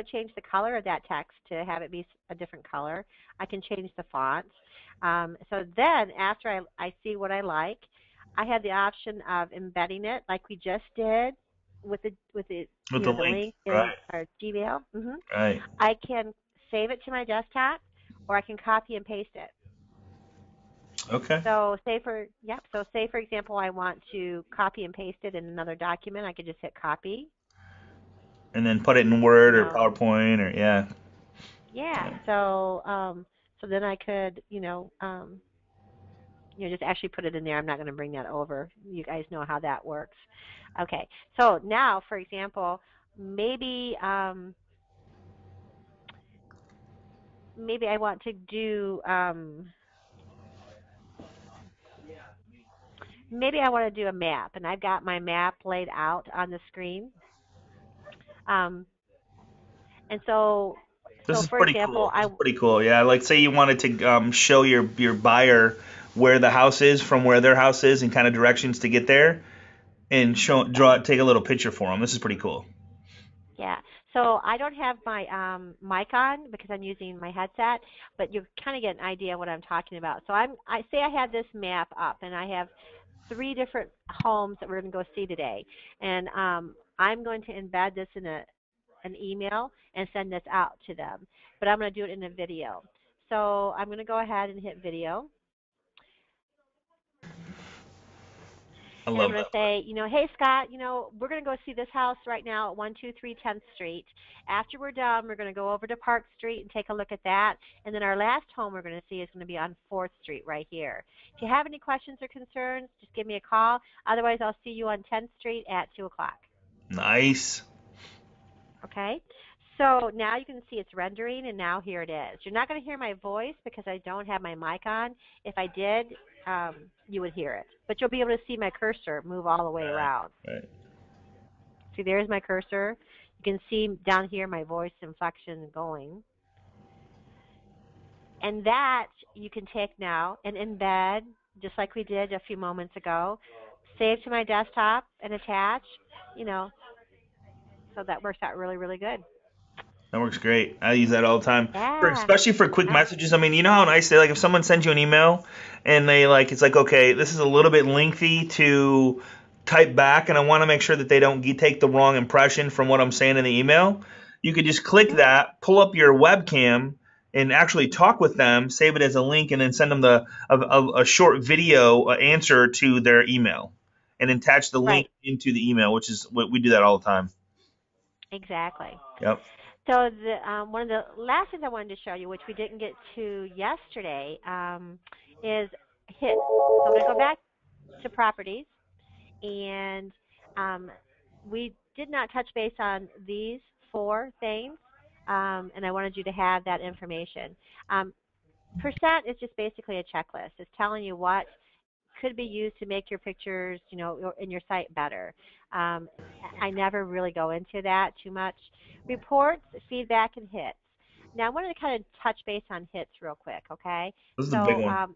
change the color of that text to have it be a different color. I can change the font. So then after I see what I like, I have the option of embedding it like we just did with the With the the link, link in right? our Gmail. Right. I can save it to my desktop, or I can copy and paste it. Okay. So say for example I want to copy and paste it in another document, I could just hit copy. And then put it in Word You or know, PowerPoint or yeah. yeah. Yeah. So then I could, just actually put it in there. I'm not going to bring that over. You guys know how that works. Okay. So now, for example, maybe maybe I want to do maybe I want to do a map, and I've got my map laid out on the screen. Um, and This so is for pretty example, cool. This is pretty cool. Yeah, like say you wanted to show your buyer where the house is from where their house is and kind of directions to get there, and take a little picture for them. This is pretty cool. yeah. So I don't have my mic on because I'm using my headset, but you kind of get an idea what I'm talking about. So I say I have this map up, and I have three different homes that we're going to go see today, and I'm going to embed this in an email and send this out to them. But I'm going to do it in a video. So I'm going to go ahead and hit video. I And I'm love going to that part. say, hey, Scott, we're going to go see this house right now at 123 10th Street. After we're done, we're going to go over to Park Street and take a look at that. And then our last home we're going to see is going to be on 4th Street right here. If you have any questions or concerns, just give me a call. Otherwise, I'll see you on 10th Street at 2 o'clock. Nice. Okay? So now you can see it's rendering, and now here it is. You're not going to hear my voice because I don't have my mic on. If I did, you would hear it. But you'll be able to see my cursor move all the way around. Right. See, there's my cursor. You can see down here my voice inflection going. And that you can take now and embed, just like we did a few moments ago, save to my desktop and attach, so that works out really, really good. That works great. I use that all the time, Yeah. especially for quick messages. I mean, you know how nice they like if someone sends you an email and it's like, okay, this is a little bit lengthy to type back, and I want to make sure that they don't take the wrong impression from what I'm saying in the email. You could just click Mm-hmm. that, pull up your webcam, and actually talk with them, save it as a link, and then send them a short video answer to their email, and attach the link Right. into the email, which is what we do that all the time. Exactly. Yep. So one of the last things I wanted to show you, which we didn't get to yesterday, is hits. So I'm going to go back to properties, and we did not touch base on these four things, and I wanted you to have that information. Percent is just basically a checklist. It's telling you what could be used to make your pictures, in your site better. I never really go into that too much. Reports, feedback, and hits. Now, I wanted to kind of touch base on hits real quick, okay? This is a big So, one.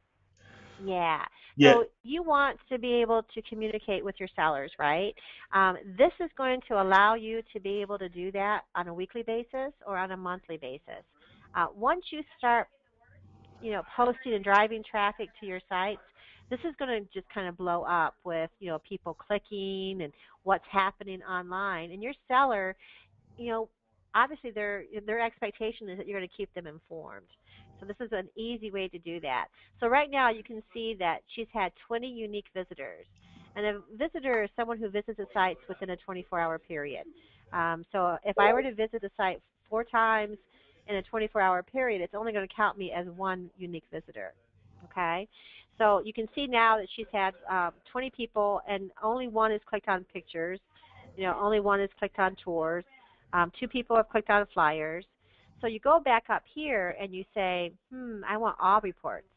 yeah. Yeah. So you want to be able to communicate with your sellers, right? This is going to allow you to be able to do that on a weekly basis or on a monthly basis. Once you start posting and driving traffic to your sites, this is going to just kind of blow up with, people clicking and what's happening online. And your seller, you know, obviously their expectation is that you're going to keep them informed. So this is an easy way to do that. So right now you can see that she's had 20 unique visitors. And a visitor is someone who visits the sites within a 24-hour period. So if I were to visit the site 4 times in a 24-hour period, it's only going to count me as one unique visitor. Okay? So you can see now that she's had 20 people, and only one has clicked on pictures. Only one has clicked on tours. 2 people have clicked on flyers. So you go back up here and you say, I want all reports.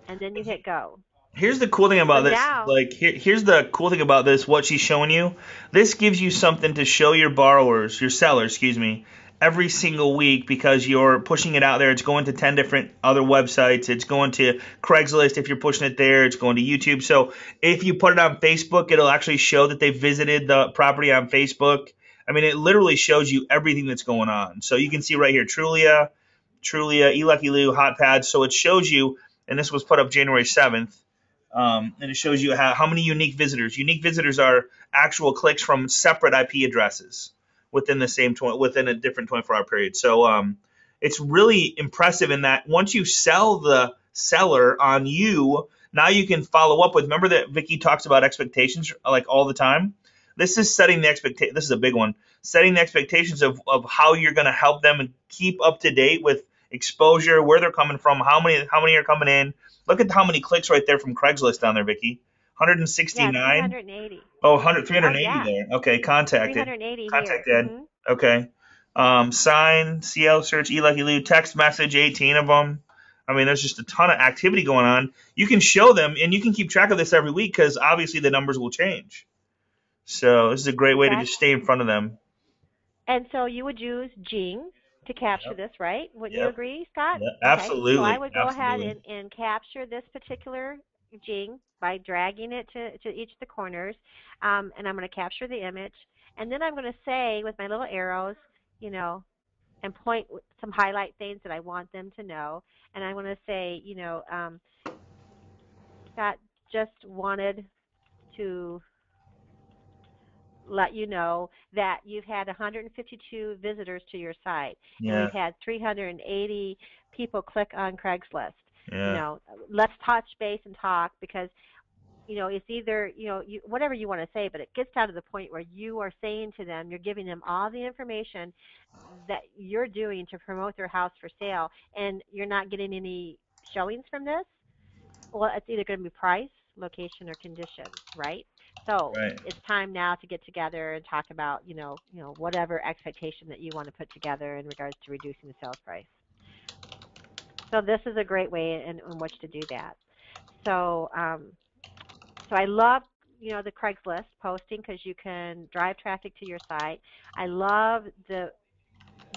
And then you hit go. Here's the cool thing about So this. now, Like, here's the cool thing about this, what she's showing you. This gives you something to show your borrowers, your sellers, excuse me, every single week because you're pushing it out there. It's going to 10 different other websites. It's going to Craigslist if you're pushing it there. It's going to YouTube. So if you put it on Facebook, it'll actually show that they visited the property on Facebook. I mean, it literally shows you everything that's going on. So you can see right here, Trulia, Lucky Lou, Hot Pads. So it shows you, and this was put up January 7th. And it shows you how many unique visitors. Unique visitors are actual clicks from separate IP addresses within the same within a different 24-hour period. So it's really impressive in that once you sell the seller on you, now you can follow up with. Remember that Vicky talks about expectations like all the time. This is setting the expectation. This is a big one. Setting the expectations of how you're going to help them and keep up to date with exposure, where they're coming from, how many are coming in. Look at how many clicks right there from Craigslist down there, Vicky. 169. yeah, 380. Oh, 380 yeah. there. Okay, contacted. 380 Contact here. Ed. Okay. Sign, CL search, Lucky Lou, text message, 18 of them. I mean, there's just a ton of activity going on. You can show them, and you can keep track of this every week because obviously the numbers will change. So this is a great way to just stay in front of them. And so you would use Jing to capture this, right? Wouldn't you agree, Scott? Yep. Okay. Absolutely. So I would go ahead Absolutely. and capture this particular Jing by dragging it to each of the corners. And I'm going to capture the image. And then I'm going to say with my little arrows, and point some highlight things that I want them to know. And I'm going to say, Scott just wanted to let you know that you've had 152 visitors to your site, and we've had 380 people click on Craigslist. Let's touch base and talk because it's either whatever you want to say, but it gets down to the point where you are saying to them, you're giving them all the information that you're doing to promote their house for sale, and you're not getting any showings from this. Well, it's either going to be price, location, or condition, right? So it's time now to get together and talk about, whatever expectation that you want to put together in regards to reducing the sales price. So this is a great way in which to do that. So, so I love, the Craigslist posting because you can drive traffic to your site. I love the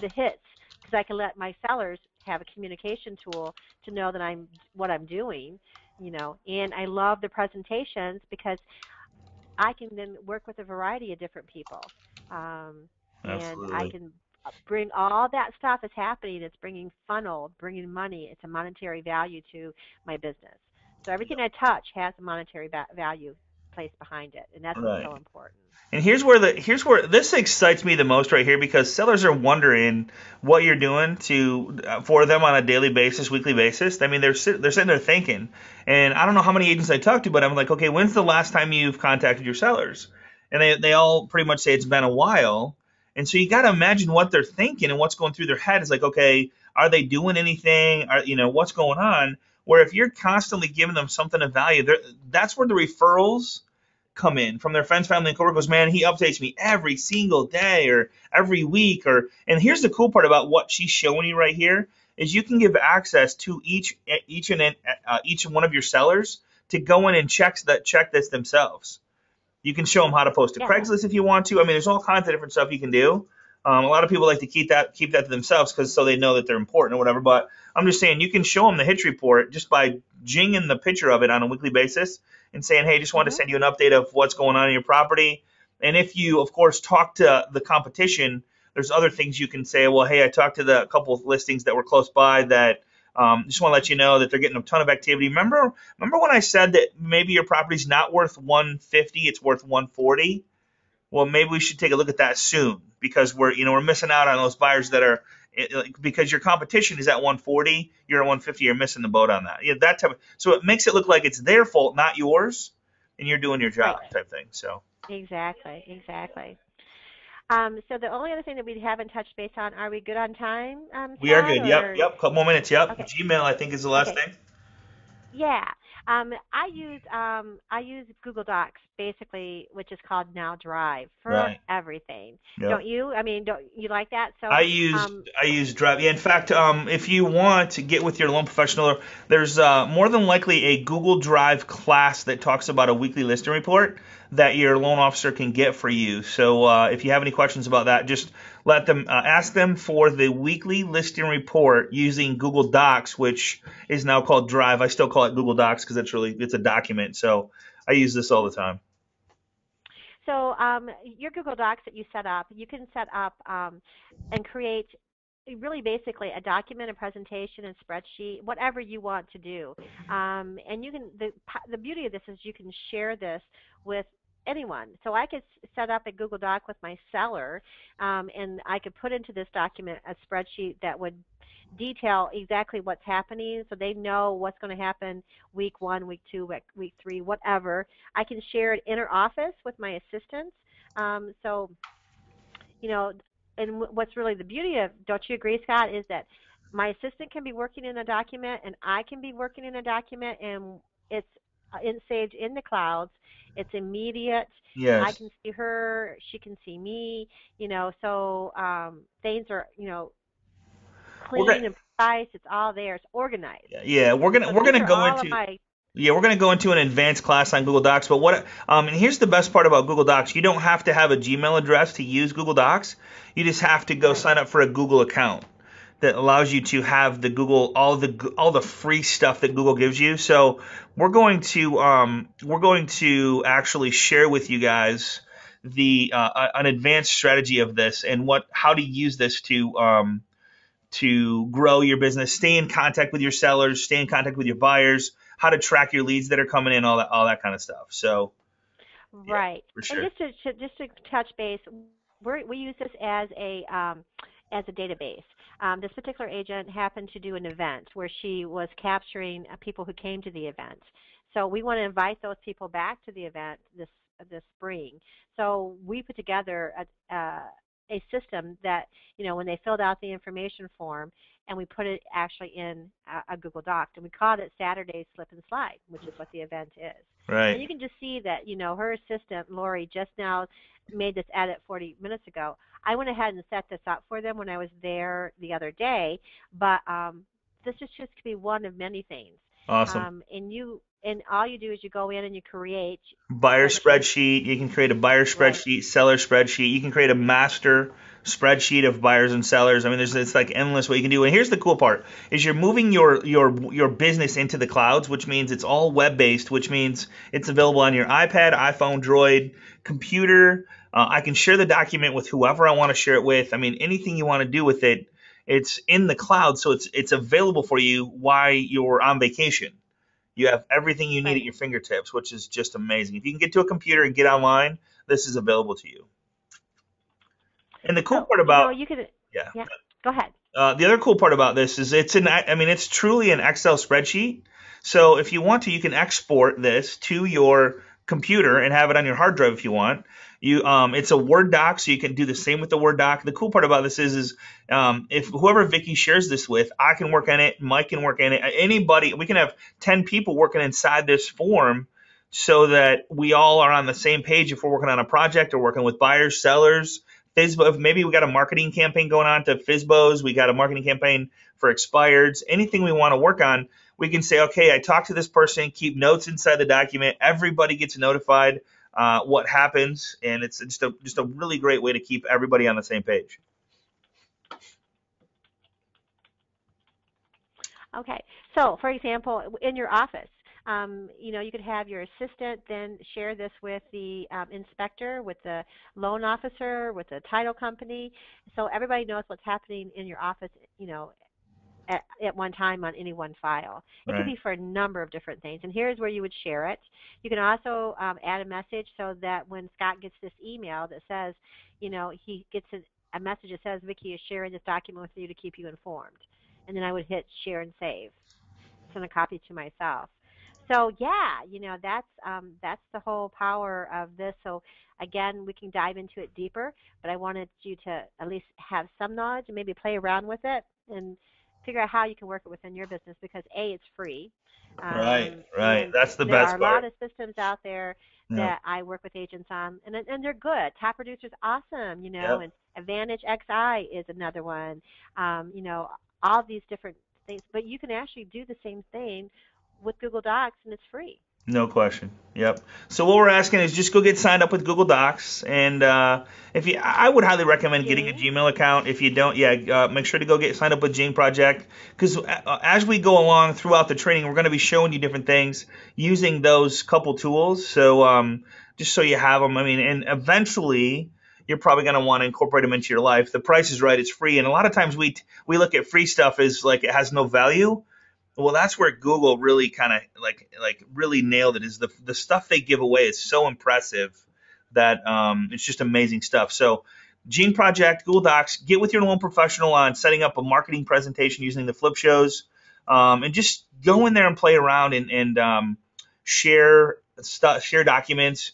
hits because I can let my sellers have a communication tool to know that what I'm doing, and I love the presentations because I can then work with a variety of different people, and I can bring all that stuff that's happening. It's bringing funnel, bringing money. It's a monetary value to my business. So everything I touch has a monetary value placed behind it, and that's what's so important. And here's where this excites me the most right here because sellers are wondering what you're doing for them on a daily basis, weekly basis. I mean, they're sitting there thinking, and I don't know how many agents I talk to, but I'm like, okay, when's the last time you've contacted your sellers? And they all pretty much say it's been a while. And so you got to imagine what they're thinking and what's going through their head. Is like, okay, are they doing anything? What's going on? Where if you're constantly giving them something of value, that's where the referrals come in from their friends, family, and coworkers. Man, he updates me every single day or every week. And here's the cool part about what she's showing you right here is you can give access to each one of your sellers to go in and check this themselves. You can show them how to post to Craigslist if you want to. I mean, there's all kinds of different stuff you can do. A lot of people like to keep that to themselves so they know that they're important or whatever. But I'm just saying you can show them the hitch report just by jinging the picture of it on a weekly basis and saying, hey, just wanted to send you an update of what's going on in your property. And if you, of course, talk to the competition, there's other things you can say. Well, hey, I talked to a couple of listings that were close by that Just want to let you know that they're getting a ton of activity. Remember when I said that maybe your property's not worth 150, it's worth 140? Well, maybe we should take a look at that soon because we're missing out on those buyers that are because your competition is at 140, you're at 150, you're missing the boat on that. Yeah, that type of, so it makes it look like it's their fault, not yours, and you're doing your job Right. type thing. So Exactly. Exactly. So the only other thing that we haven't touched base on, are we good on time, we are Scott? good. Yep, Or yep. Couple more minutes. Yep. okay. Gmail, I think, is the last Okay. thing. Yeah. I use Google Docs basically, which is called Now Drive for Right. everything. Yep. Don't you? I mean, don't you like that? I So, use I use Drive. Yeah, in fact, if you want to get with your loan professional, there's more than likely a Google Drive class that talks about a weekly listing report that your loan officer can get for you. So if you have any questions about that, just let them ask them for the weekly listing report using Google Docs, which is now called Drive. I still call it Google Docs because it's a document. So I use this all the time. so your Google Docs that you set up, you can set up and create really basically a document, a presentation, and spreadsheet, whatever you want to do. And you can the beauty of this is you can share this with anyone. So I could set up a Google Doc with my seller, and I could put into this document a spreadsheet that would detail exactly what's happening, so they know what's going to happen week 1, week 2, week 3, whatever. I can share it inter office with my assistants. So you know, and what's really the beauty of, don't you agree, Scott, is that my assistant can be working in a document and I can be working in a document, and it's saved in the clouds. It's immediate. I Yes. can see her, she can see me, so things are, We're clean gonna and precise. It's all there. It's organized. yeah we're gonna So we're these gonna are go all of into my Yeah, we're going to go into an advanced class on Google Docs. But and here's the best part about Google Docs. You don't have to have a Gmail address to use Google Docs. You just have to go right. sign up for a Google account that allows you to have the Google all the free stuff that Google gives you. So we're going to actually share with you guys the an advanced strategy of this and how to use this to grow your business, stay in contact with your sellers, stay in contact with your buyers, how to track your leads that are coming in, all that kind of stuff. So yeah, Right. for And sure. just to touch base, we use this as a database. This particular agent happened to do an event where she was capturing people who came to the event. So we want to invite those people back to the event this spring. So we put together a system that, when they filled out the information form, and we put it actually in a Google Doc, and we called it Saturday Slip and Slide, which is what the event is. And Right. you can just see that, her assistant, Lori, just now made this edit 40 minutes ago. I went ahead and set this up for them when I was there the other day, but this is just to be one of many things. Awesome. And all you do is you go in and you create Buyer spreadsheets. spreadsheet. You can create a buyer Right. spreadsheet, seller spreadsheet. You can create a master spreadsheet of buyers and sellers. I mean, it's like endless what you can do. And here's the cool part: is you're moving your business into the clouds, which means it's all web based, which means it's available on your iPad, iPhone, Droid, computer. I can share the document with whoever I want to share it with. I mean, anything you want to do with it, it's in the cloud, so it's available for you while you're on vacation. You have everything you need at Right. your fingertips, which is just amazing. If you can get to a computer and get online, this is available to you. And the cool So, part about you could, yeah, yeah, go ahead. the other cool part about this is it's truly an Excel spreadsheet. So if you want to, you can export this to your computer and have it on your hard drive if you want. It's a Word doc, so you can do the same with the Word doc. The cool part about this is if whoever Vicky shares this with, I can work on it, Mike can work on it, anybody, we can have 10 people working inside this form so that we all are on the same page if we're working on a project or working with buyers, sellers, FISBO, maybe we got a marketing campaign going on to FISBOs, we got a marketing campaign for expireds, anything we want to work on, we can say, okay, I talked to this person, keep notes inside the document, everybody gets notified what happens, and it's just a really great way to keep everybody on the same page. Okay. So, for example, in your office, you could have your assistant then share this with the inspector, with the loan officer, with the title company, so everybody knows what's happening in your office, at one time on any one file. It could Right. be for a number of different things. And here's where you would share it. You can also add a message so that when Scott gets this email that says, he gets a message that says, Vicki is sharing this document with you to keep you informed. And then I would hit share and save, send a copy to myself. So yeah, that's the whole power of this. So again, we can dive into it deeper, but I wanted you to at least have some knowledge and maybe play around with it and figure out how you can work it within your business because it's free, Right. Right. and That's the there are best a lot part. of systems out there Yep. that I work with agents on, and they're good. Top Producer's awesome, Yep. and Advantage XI is another one. All these different things, but you can actually do the same thing with Google Docs, and it's free. No question. Yep. So what we're asking is just go get signed up with Google Docs, and if you, I would highly recommend getting a Gene? Gmail account. If you don't, yeah, make sure to go get signed up with Gene Project, because as we go along throughout the training, we're going to be showing you different things using those couple tools. So just so you have them. I mean, and eventually you're probably going to want to incorporate them into your life. The price is right; it's free, and a lot of times we look at free stuff as like it has no value. Well, that's where Google really kind of like really nailed it. Is the stuff they give away is so impressive that it's just amazing stuff. So, Gene Project, Google Docs, get with your loan professional on setting up a marketing presentation using the flip shows, and just go in there and play around and share stuff, share documents,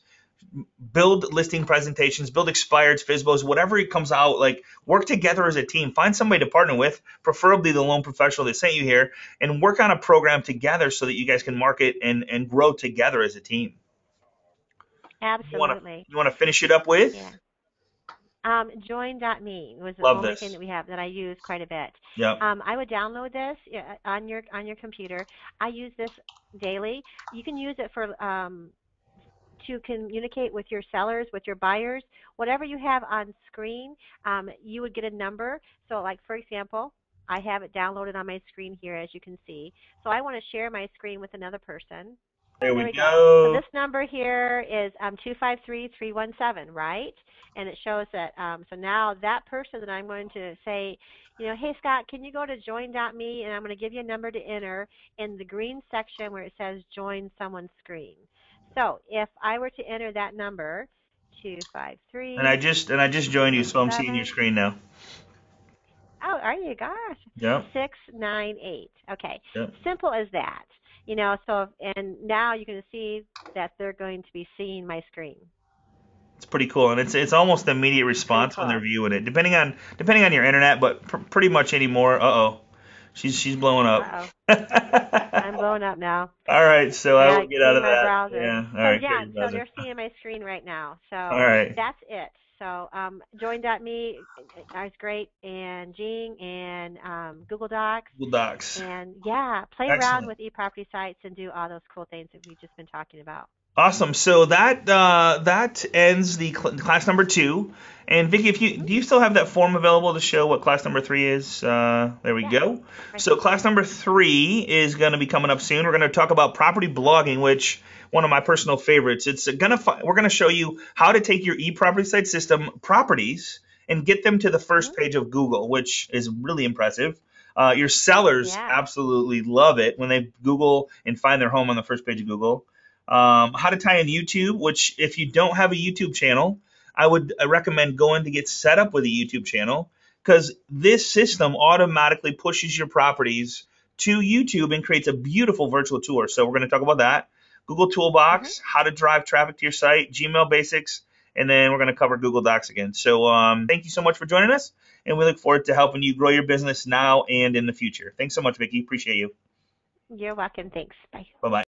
build listing presentations, build expireds, FISBOs, whatever it comes out, like work together as a team. Find somebody to partner with, preferably the loan professional that sent you here, and work on a program together so that you guys can market and grow together as a team. You want to Absolutely. you want to finish it up with? Yeah. Join.me was the Love only thing this. that we have that I use quite a bit. Yep. I would download this on your computer. I use this daily. You can use it for to communicate with your sellers, with your buyers, whatever you have on screen. You would get a number. So, like for example, I have it downloaded on my screen here, as you can see. So I want to share my screen with another person. Oh, There there we we go. So go. this number here is 253317, right? And it shows that. So now that person that I'm going to say, hey Scott, can you go to join.me, and I'm going to give you a number to enter in the green section where it says join someone's screen. So if I were to enter that number, And I just joined you, so I'm seeing your 253317. screen now. Oh, are you? Gosh. Yep. 698. Okay. Yep. Simple as that. So, and now you can see that they're going to be seeing my screen. It's pretty cool, and it's almost immediate Pretty response when they're cool. viewing it, depending on your internet, but pretty much anymore. Uh oh, she's blowing up. Uh-oh. I'm blowing up now. All right, so I I will gotta get out clean of my that. browser. Yeah. All So right, yeah, clear your so browser. they're seeing my screen right now. All So right. that's it. So join.me is great, and Gene and Google Docs, Google Docs. and yeah, play around Excellent. with eProperty sites and do all those cool things that we've just been talking about. Awesome. So that ends the class number 2. And Vicky, if you Hmm. do you still have that form available to show what class number 3 is? There we Yeah, go. right So here. class number 3 is going to be coming up soon. We're going to talk about property blogging, which one of my personal favorites. We're gonna show you how to take your e-property site system properties and get them to the Hmm. first page of Google, which is really impressive. Your sellers Yeah. absolutely love it when they Google and find their home on the first page of Google. How to tie in YouTube, which if you don't have a YouTube channel, I would recommend going to get set up with a YouTube channel because this system automatically pushes your properties to YouTube and creates a beautiful virtual tour. So we're going to talk about that. Google Hmm. Toolbox, how to drive traffic to your site, Gmail basics, and then we're going to cover Google Docs again. So thank you so much for joining us, and we look forward to helping you grow your business now and in the future. Thanks so much, Vicki. Appreciate you. You're welcome. Thanks. Bye. Bye bye.